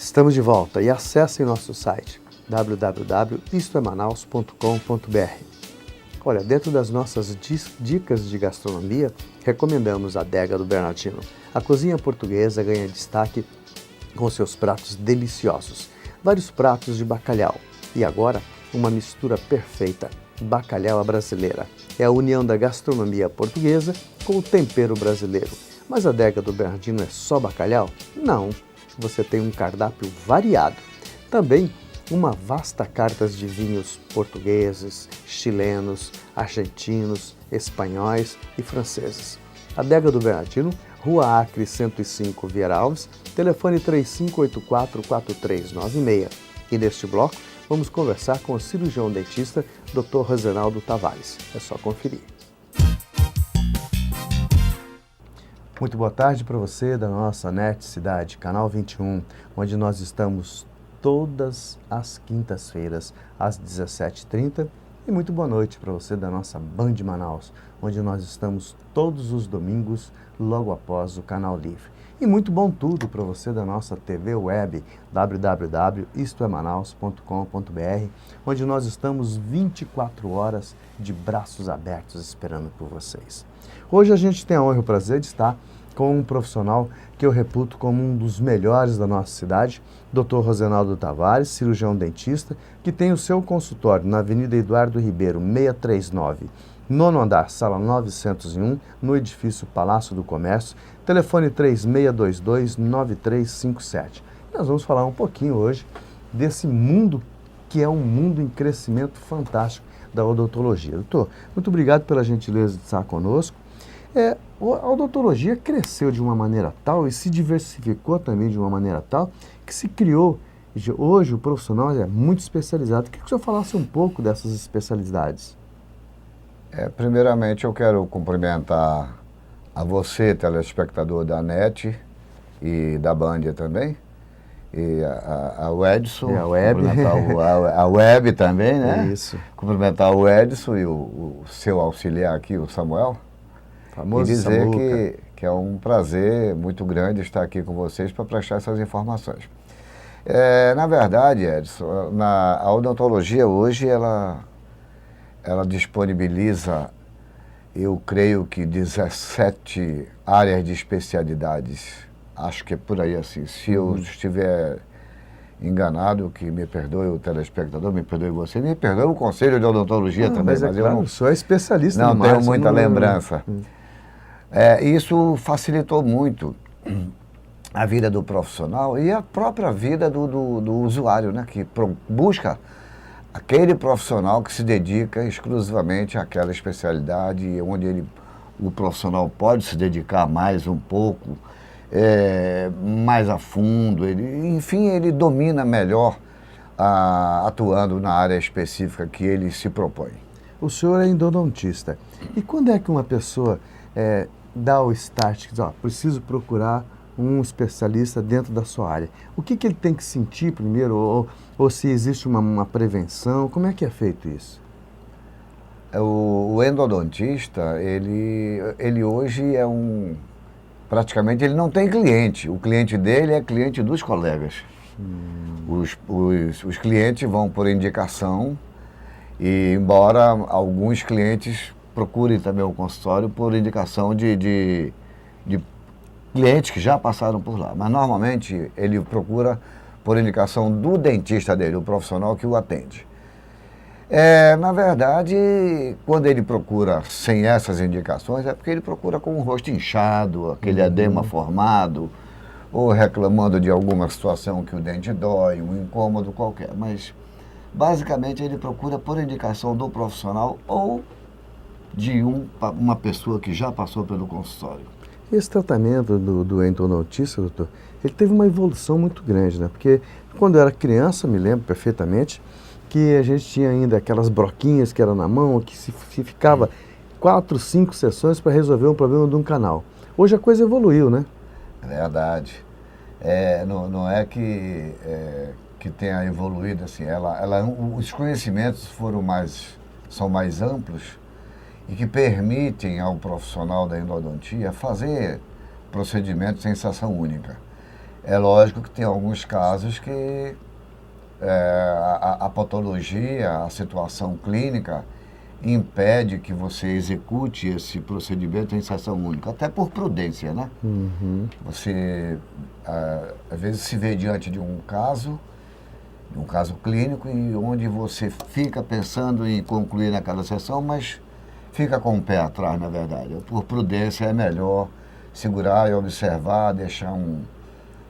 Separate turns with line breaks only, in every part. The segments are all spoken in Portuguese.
Estamos de volta e acessem nosso site www.istoemanaus.com.br. Olha, dentro das nossas dicas de gastronomia, recomendamos a Adega do Bernardino. A cozinha portuguesa ganha destaque com seus pratos deliciosos. Vários pratos de bacalhau e agora uma mistura perfeita, bacalhau à brasileira. É a união da gastronomia portuguesa com o tempero brasileiro. Mas a Adega do Bernardino é só bacalhau? Não, você tem um cardápio variado. Também uma vasta carta de vinhos portugueses, chilenos, argentinos, espanhóis e franceses. Adega do Bernardino, Rua Acre 105, Vieira Alves, telefone 3584-4396. E neste bloco, vamos conversar com o cirurgião dentista Dr. Rosenaldo Tavares. É só conferir. Muito boa tarde para você da nossa NET Cidade, Canal 21, onde nós estamos todas as quintas-feiras, às 17h30. E muito boa noite para você da nossa Band Manaus, onde nós estamos todos os domingos, logo após o Canal Livre. E muito bom tudo para você da nossa TV web, www.istoemanaus.com.br, onde nós estamos 24 horas de braços abertos esperando por vocês. Hoje a gente tem a honra e o prazer de estar com um profissional que eu reputo como um dos melhores da nossa cidade, Dr. Rosenaldo Tavares, cirurgião dentista, que tem o seu consultório na Avenida Eduardo Ribeiro, 639, nono andar, sala 901, no edifício Palácio do Comércio, telefone 3622-9357. Nós vamos falar um pouquinho hoje desse mundo que é um mundo em crescimento fantástico da odontologia. Doutor, muito obrigado pela gentileza de estar conosco. A odontologia cresceu de uma maneira tal e se diversificou também de uma maneira tal que se criou, hoje o profissional é muito especializado. Queria que o senhor falasse um pouco dessas especialidades.
Primeiramente eu quero cumprimentar a você, telespectador da NET e da Band também, e o Edson,
a web.
A web também, né?
Isso.
Cumprimentar o Edson e o seu auxiliar aqui, o Samuel.
Famoso
e dizer
Samuca.
que é um prazer muito grande estar aqui com vocês para prestar essas informações. Na verdade, Edson, a odontologia hoje, ela disponibiliza, eu creio que 17 áreas de especialidades. Acho que é por aí assim. Se eu estiver enganado, que me perdoe o telespectador, me perdoe você, me perdoe o Conselho de Odontologia também.
Mas claro, eu sou especialista
não
no
tenho
marketing,
muita lembrança. Isso facilitou muito a vida do profissional e a própria vida do usuário, né? Que busca aquele profissional que se dedica exclusivamente àquela especialidade, onde o profissional pode se dedicar mais um pouco, mais a fundo, ele domina melhor atuando na área específica que ele se propõe.
O senhor é endodontista. E quando é que uma pessoa dá o start, diz, preciso procurar um especialista dentro da sua área? O que ele tem que sentir primeiro, ou se existe uma prevenção? Como é que é feito isso?
O endodontista, ele hoje praticamente ele não tem cliente. O cliente dele é cliente dos colegas. Os clientes vão por indicação, e embora alguns clientes procurem também o consultório por indicação de clientes que já passaram por lá. Mas normalmente ele procura por indicação do dentista dele, o profissional que o atende. Na verdade, quando ele procura sem essas indicações, é porque ele procura com o rosto inchado, aquele edema formado, ou reclamando de alguma situação que o dente dói, um incômodo qualquer. Mas, basicamente, ele procura por indicação do profissional ou de uma pessoa que já passou pelo consultório.
Esse tratamento do endodontista, doutor, ele teve uma evolução muito grande, né? Porque quando eu era criança, me lembro perfeitamente, que a gente tinha ainda aquelas broquinhas que eram na mão, que se ficava 4, 5 sessões para resolver um problema de um canal. Hoje a coisa evoluiu, né?
É verdade. Não é que tenha evoluído assim. Os conhecimentos são mais amplos e que permitem ao profissional da endodontia fazer procedimentos sem sessão única. É lógico que tem alguns casos que a patologia, a situação clínica impede que você execute esse procedimento em sessão única, até por prudência, né? Você, às vezes, se vê diante de um caso clínico, e onde você fica pensando em concluir naquela sessão, mas fica com o pé atrás, na verdade. Por prudência, é melhor segurar e observar, deixar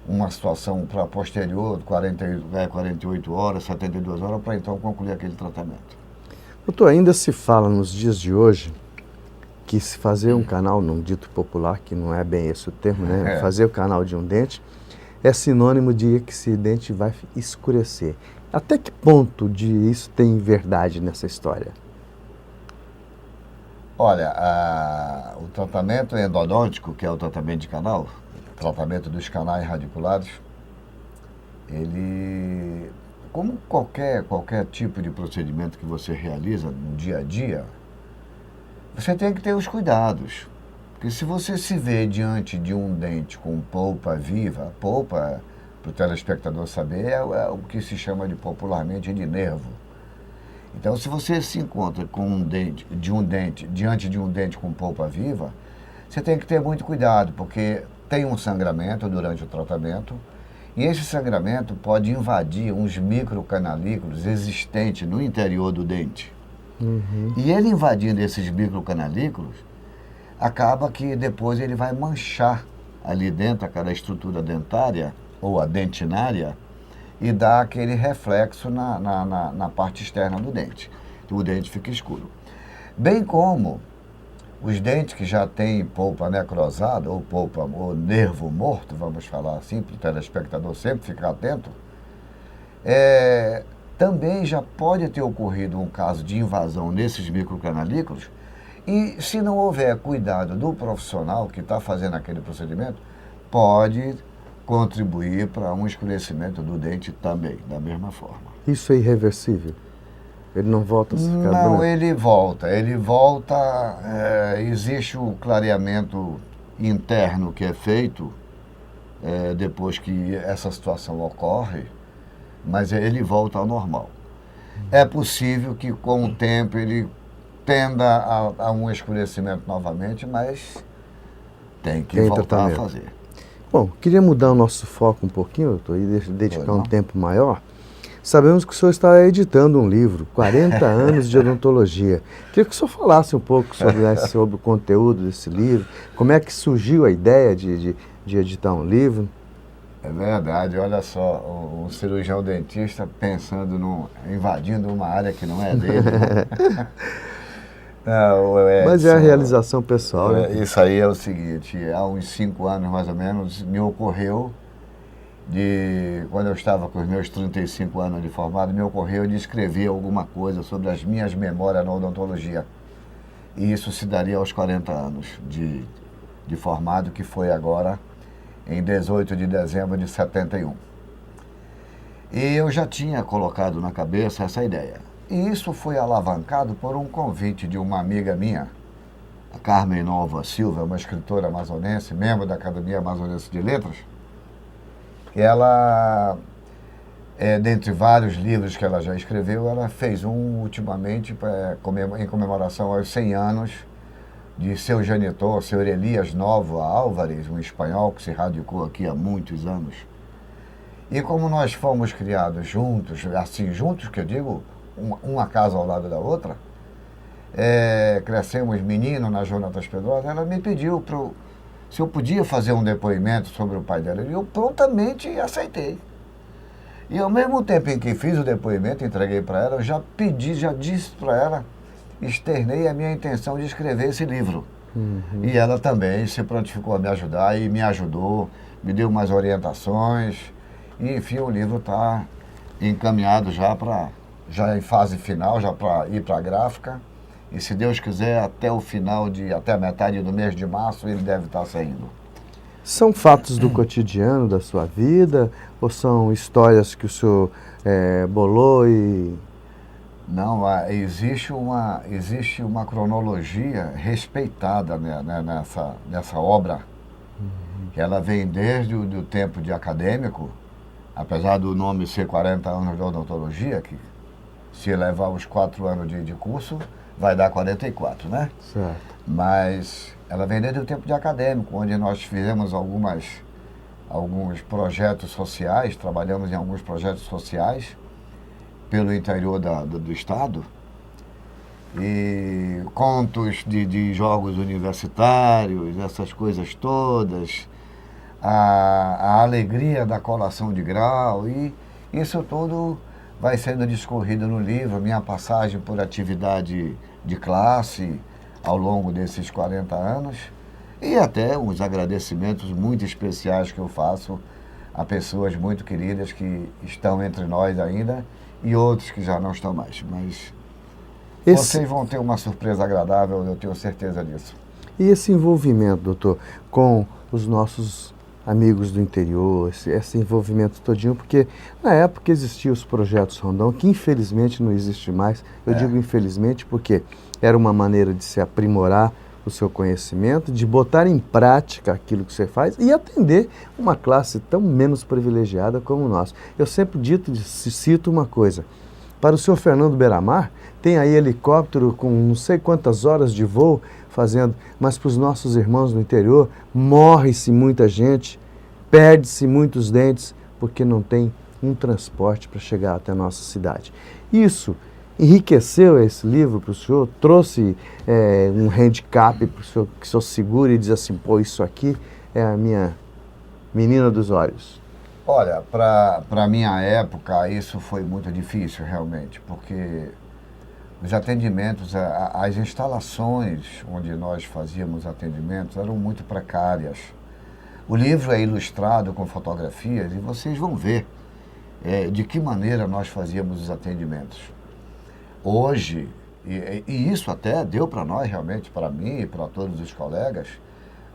uma situação para posterior, 48 horas, 72 horas, para então concluir aquele tratamento.
Doutor, ainda se fala nos dias de hoje que se fazer um canal, num dito popular, que não é bem esse o termo, né? Fazer o canal de um dente é sinônimo de que esse dente vai escurecer. Até que ponto de isso tem verdade nessa história?
Olha, o tratamento endodôntico, que é o tratamento de canal, o tratamento dos canais radiculares, ele, como qualquer tipo de procedimento que você realiza no dia a dia, você tem que ter os cuidados. Porque se você se vê diante de um dente com polpa viva, polpa, para o telespectador saber, é o que se chama popularmente de nervo. Então, se você se encontra com diante de um dente com polpa viva, você tem que ter muito cuidado, porque tem um sangramento durante o tratamento, e esse sangramento pode invadir uns microcanalículos existentes no interior do dente. E ele invadindo esses microcanalículos, acaba que depois ele vai manchar ali dentro aquela estrutura dentária, ou a dentinária, e dá aquele reflexo na parte externa do dente. O dente fica escuro. Bem como os dentes que já têm polpa necrosada, ou nervo morto, vamos falar assim, para o telespectador sempre ficar atento, também já pode ter ocorrido um caso de invasão nesses microcanalículos, e se não houver cuidado do profissional que está fazendo aquele procedimento, pode contribuir para um escurecimento do dente também, da mesma forma.
Isso é irreversível? Ele não volta a se ficar
Não,
branco?
ele volta, existe o clareamento interno que é feito depois que essa situação ocorre, mas ele volta ao normal. É possível que com o tempo ele tenda a um escurecimento novamente, mas tem que voltar a fazer.
Bom, queria mudar o nosso foco um pouquinho, doutor, e dedicar um tempo maior. Sabemos que o senhor está editando um livro, 40 anos de odontologia. Queria que o senhor falasse um pouco sobre o conteúdo desse livro, como é que surgiu a ideia de editar um livro.
É verdade, olha só, um cirurgião dentista pensando invadindo uma área que não é dele. Não,
mas é a realização pessoal.
Isso aí é o seguinte, há uns 5 anos mais ou menos, me ocorreu quando eu estava com os meus 35 anos de formado, me ocorreu de escrever alguma coisa sobre as minhas memórias na odontologia. E isso se daria aos 40 anos de formado, que foi agora em 18 de dezembro de 71. E eu já tinha colocado na cabeça essa ideia. E isso foi alavancado por um convite de uma amiga minha, a Carmen Nova Silva, uma escritora amazonense, membro da Academia Amazonense de Letras. Ela, dentre vários livros que ela já escreveu, ela fez um ultimamente em comemoração aos 100 anos de seu genitor, seu Elias Novo Álvares, um espanhol que se radicou aqui há muitos anos. E como nós fomos criados juntos, assim, juntos que eu digo, uma casa ao lado da outra, crescemos menino na Jonatas Pedrosa, ela me pediu se eu podia fazer um depoimento sobre o pai dela, e eu prontamente aceitei. E ao mesmo tempo em que fiz o depoimento, entreguei para ela, eu já disse para ela, externei a minha intenção de escrever esse livro. E ela também se prontificou a me ajudar e me ajudou, me deu umas orientações, e enfim, o livro está encaminhado já em fase final, já para ir para a gráfica, e se Deus quiser, até a metade do mês de março, ele deve estar saindo.
São fatos do cotidiano da sua vida, ou são histórias que o senhor bolou e...
Não, existe uma cronologia respeitada, né, nessa obra, Ela vem desde o do tempo de acadêmico, apesar do nome ser 40 anos de odontologia, que se levar os 4 anos de curso, vai dar 44, né?
Certo.
Mas ela vem desde o tempo de acadêmico, onde nós fizemos alguns projetos sociais, trabalhamos em alguns projetos sociais pelo interior do estado, e contos de jogos universitários, essas coisas todas, a alegria da colação de grau, e isso tudo vai sendo discorrido no livro, minha passagem por atividade de classe ao longo desses 40 anos, e até uns agradecimentos muito especiais que eu faço a pessoas muito queridas que estão entre nós ainda e outros que já não estão mais. Mas vocês vão ter uma surpresa agradável, eu tenho certeza disso.
E esse envolvimento, doutor, com os nossos amigos do interior, esse envolvimento todinho, porque na época existiam os projetos Rondon, que infelizmente não existe mais. Eu digo infelizmente porque era uma maneira de se aprimorar o seu conhecimento, de botar em prática aquilo que você faz e atender uma classe tão menos privilegiada como nós. Eu sempre cito uma coisa: para o senhor Fernando Beiramar, tem aí helicóptero com não sei quantas horas de voo fazendo, mas para os nossos irmãos no interior, morre-se muita gente, perde-se muitos dentes, porque não tem um transporte para chegar até a nossa cidade. Isso enriqueceu esse livro para o senhor, trouxe um handicap para o senhor, que o senhor segure e diz assim, pô, isso aqui é a minha menina dos olhos.
Olha, para a minha época, isso foi muito difícil, realmente, porque os atendimentos, as instalações onde nós fazíamos atendimentos eram muito precárias. O livro é ilustrado com fotografias e vocês vão ver de que maneira nós fazíamos os atendimentos. Hoje, e isso até deu para nós realmente, para mim e para todos os colegas,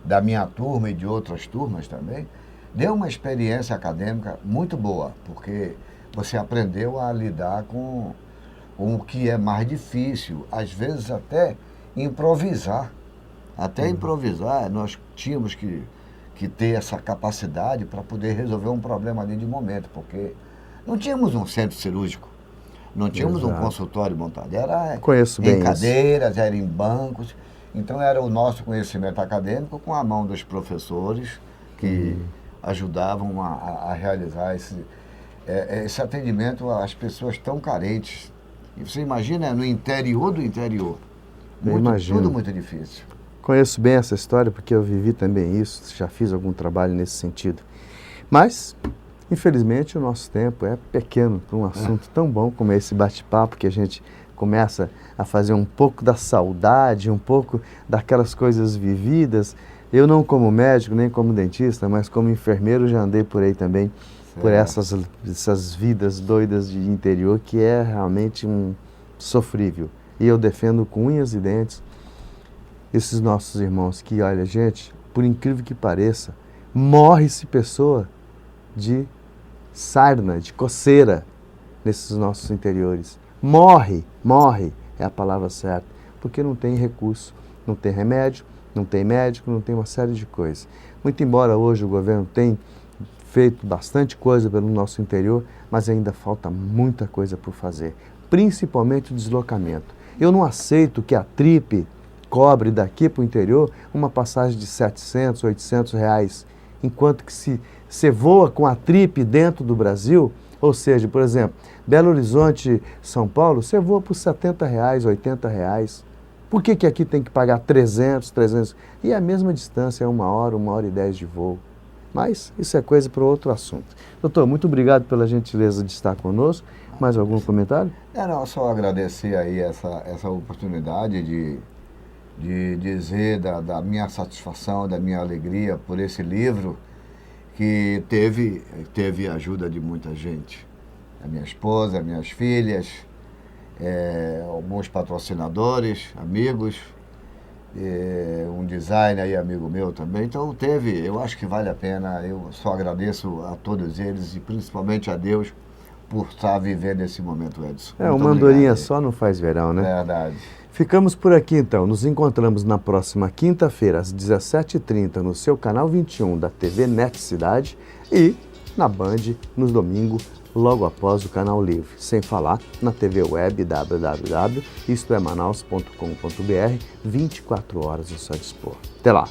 da minha turma e de outras turmas também, deu uma experiência acadêmica muito boa, porque você aprendeu a lidar com o que é mais difícil, às vezes até improvisar. Até improvisar, nós tínhamos que ter essa capacidade para poder resolver um problema ali de momento, porque não tínhamos um centro cirúrgico, não tínhamos um consultório montado, era em cadeiras, era em bancos, então era o nosso conhecimento acadêmico com a mão dos professores que ajudavam a realizar esse atendimento às pessoas tão carentes. E você imagina, no interior do interior, tudo muito difícil.
Conheço bem essa história porque eu vivi também isso, já fiz algum trabalho nesse sentido. Mas, infelizmente, o nosso tempo é pequeno para um assunto tão bom como esse bate-papo, que a gente começa a fazer um pouco da saudade, um pouco daquelas coisas vividas. Eu não como médico, nem como dentista, mas como enfermeiro já andei por aí também, por essas vidas doidas de interior, que é realmente um sofrível. E eu defendo com unhas e dentes esses nossos irmãos que, olha, gente, por incrível que pareça, morre-se pessoa de sarna, de coceira nesses nossos interiores. Morre é a palavra certa, porque não tem recurso, não tem remédio, não tem médico, não tem uma série de coisas. Muito embora hoje o governo tenha feito bastante coisa pelo nosso interior, mas ainda falta muita coisa por fazer, principalmente o deslocamento. Eu não aceito que a Trip cobre daqui para o interior uma passagem de 700, 800 reais, enquanto que se você voa com a Trip dentro do Brasil, ou seja, por exemplo, Belo Horizonte, São Paulo, você voa por 70 reais, 80 reais. Por que aqui tem que pagar 300? E a mesma distância é 1 hora e 10 de voo. Mas isso é coisa para outro assunto. Doutor, muito obrigado pela gentileza de estar conosco. Mais algum comentário?
Não, só agradecer aí essa oportunidade de dizer da minha satisfação, da minha alegria por esse livro, que teve a ajuda de muita gente. A minha esposa, minhas filhas, alguns patrocinadores, amigos, um designer aí, amigo meu também. Então eu acho que vale a pena. Eu só agradeço a todos eles e principalmente a Deus por estar vivendo esse momento, Edson.
Uma andorinha só não faz verão, né?
Verdade.
Ficamos por aqui então, nos encontramos na próxima quinta-feira às 17h30 no seu canal 21 da TV Net Cidade e na Band nos domingos, logo após o Canal Livre, sem falar na TV web www.istoemanaus.com.br, 24 horas ao seu dispor. Até lá!